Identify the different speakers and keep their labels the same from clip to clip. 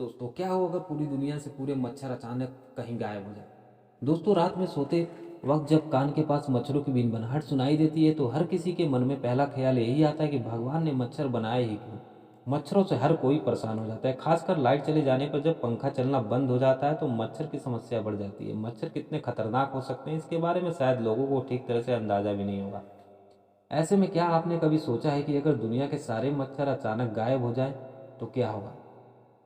Speaker 1: दोस्तों क्या हो अगर पूरी दुनिया से पूरे मच्छर अचानक कहीं गायब हो जाए। दोस्तों रात में सोते वक्त जब कान के पास मच्छरों की बिनबनाहट सुनाई देती है तो हर किसी के मन में पहला ख्याल यही आता है कि भगवान ने मच्छर बनाए ही क्यों। मच्छरों से हर कोई परेशान हो जाता है, खासकर लाइट चले जाने पर जब पंखा चलना बंद हो जाता है तो मच्छर की समस्या बढ़ जाती है। मच्छर कितने खतरनाक हो सकते हैं इसके बारे में शायद लोगों को ठीक तरह से अंदाजा भी नहीं होगा। ऐसे में क्या आपने कभी सोचा है कि अगर दुनिया के सारे मच्छर अचानक गायब हो जाए तो क्या होगा।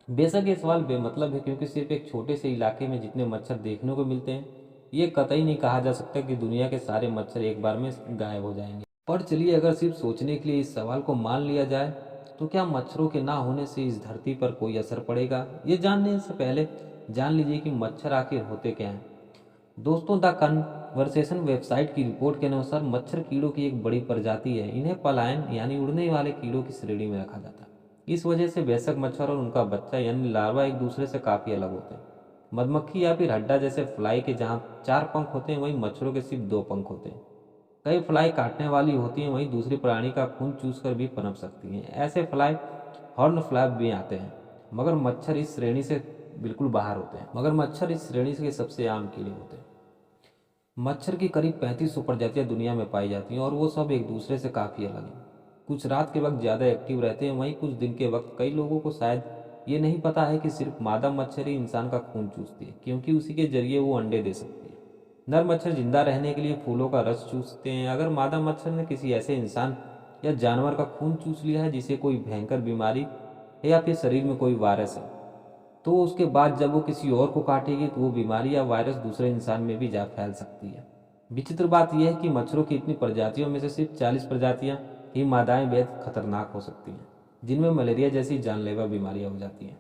Speaker 1: बेशक ये सवाल बेमतलब है क्योंकि सिर्फ एक छोटे से इलाके में जितने मच्छर देखने को मिलते हैं ये कतई नहीं कहा जा सकता कि दुनिया के सारे मच्छर एक बार में गायब हो जाएंगे। पर चलिए अगर सिर्फ सोचने के लिए इस सवाल को मान लिया जाए तो क्या मच्छरों के ना होने से इस धरती पर कोई असर पड़ेगा, ये जानने से पहले जान लीजिए कि मच्छर आखिर होते क्या हैं। दोस्तों द कन्वर्सेशन वेबसाइट की रिपोर्ट के अनुसार मच्छर कीड़ों की एक बड़ी प्रजाति है। इन्हें पलायन यानी उड़ने वाले कीड़ों की श्रेणी में रखा जाता है। इस वजह से बेशक मच्छर और उनका बच्चा यानी लार्वा एक दूसरे से काफ़ी अलग होते हैं। मधुमक्खी या फिर हड्डा जैसे फ्लाई के जहाँ 4 पंख होते हैं वहीं मच्छरों के सिर्फ 2 पंख होते हैं। कई फ्लाई काटने वाली होती हैं, वहीं दूसरी प्राणी का खून चूस कर भी पनप सकती हैं। ऐसे फ्लाई हॉर्न फ्लाई भी आते हैं। मगर मच्छर इस श्रेणी से बिल्कुल बाहर होते हैं। मगर मच्छर इस श्रेणी के सबसे आम कीड़े होते हैं। मच्छर की करीब 3500 प्रजातियां दुनिया में पाई जाती हैं और वो सब एक दूसरे से काफ़ी अलग हैं। कुछ रात के वक्त ज़्यादा एक्टिव रहते हैं, वहीं कुछ दिन के वक्त कई लोगों को शायद ये नहीं पता है कि सिर्फ मादा मच्छर ही इंसान का खून चूसती है, क्योंकि उसी के जरिए वो अंडे दे सकती है। नर मच्छर जिंदा रहने के लिए फूलों का रस चूसते हैं। अगर मादा मच्छर ने किसी ऐसे इंसान या जानवर का खून चूस लिया है जिसे कोई भयंकर बीमारी है या फिर शरीर में कोई वायरस है तो उसके बाद जब वो किसी और को काटेगी तो वो बीमारी या वायरस दूसरे इंसान में भी जा फैल सकती है। विचित्र बात यह है कि मच्छरों की इतनी प्रजातियों में से सिर्फ 40 प्रजातियां ही मादाएं बेहद खतरनाक हो सकती हैं, जिनमें मलेरिया जैसी जानलेवा बीमारियां हो जाती हैं।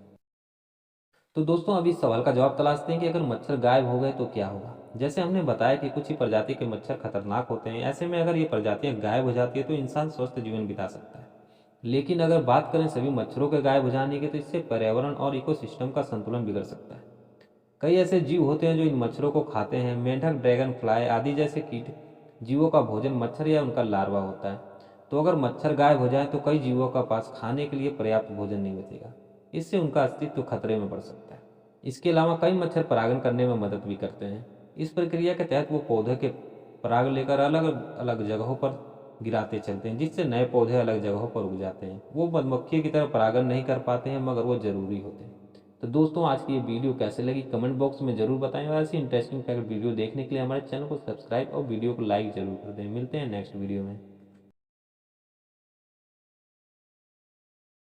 Speaker 1: तो दोस्तों अभी इस सवाल का जवाब तलाशते हैं कि अगर मच्छर गायब हो गए तो क्या होगा। जैसे हमने बताया कि कुछ ही प्रजाति के मच्छर खतरनाक होते हैं, ऐसे में अगर ये प्रजातियां गायब हो जाती है तो इंसान स्वस्थ जीवन बिता सकता है। लेकिन अगर बात करें सभी मच्छरों के गायब हो जाने की तो इससे पर्यावरण और इकोसिस्टम का संतुलन बिगड़ सकता है। कई ऐसे जीव होते हैं जो इन मच्छरों को खाते हैं। मेंढक, ड्रैगन फ्लाई आदि जैसे कीट जीवों का भोजन मच्छर या उनका लार्वा होता है। तो अगर मच्छर गायब हो जाए तो कई जीवों का पास खाने के लिए पर्याप्त भोजन नहीं बचेगा। इससे उनका अस्तित्व खतरे में पड़ सकता है। इसके अलावा कई मच्छर परागण करने में मदद भी करते हैं। इस प्रक्रिया के तहत वो पौधे के पराग लेकर अलग अलग जगहों पर गिराते चलते हैं, जिससे नए पौधे अलग जगहों पर उग जाते हैं। वो मधुमक्खी की तरह परागण नहीं कर पाते हैं मगर वो जरूरी होते हैं। तो दोस्तों आज की ये वीडियो कैसे लगी कमेंट बॉक्स में जरूर बताएं और ऐसी इंटरेस्टिंग फैक्ट वीडियो देखने के लिए हमारे चैनल को सब्सक्राइब और वीडियो को लाइक जरूर कर दें। मिलते हैं नेक्स्ट वीडियो में।